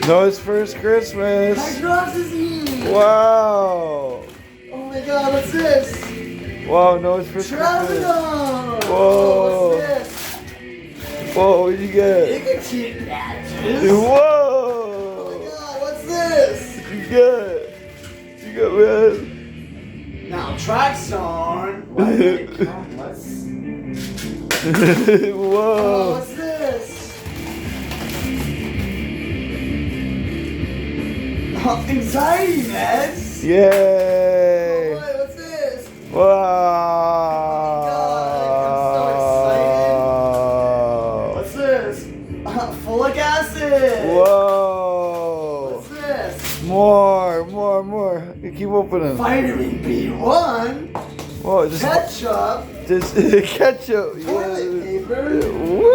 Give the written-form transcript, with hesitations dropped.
Noah's first Christmas. My cross is here. Wow. Oh my God, what's this? Wow, Noah's first Christmas. Tramadol. Whoa. Oh, what's this? Whoa, what did you get? Nicotine patches. Whoa. Oh my God, what's this? What you get? You got man. Now Traxon. Why did it come? What's? Oh, Whoa. what's this? Oh, anxiety meds. Yay. Oh, wait, what's this? Wow. What's this? Folic acid. Whoa. What's this? More. You keep opening. Vitamin B1. Whoa, Ketchup. just ketchup. Toilet paper. Woo.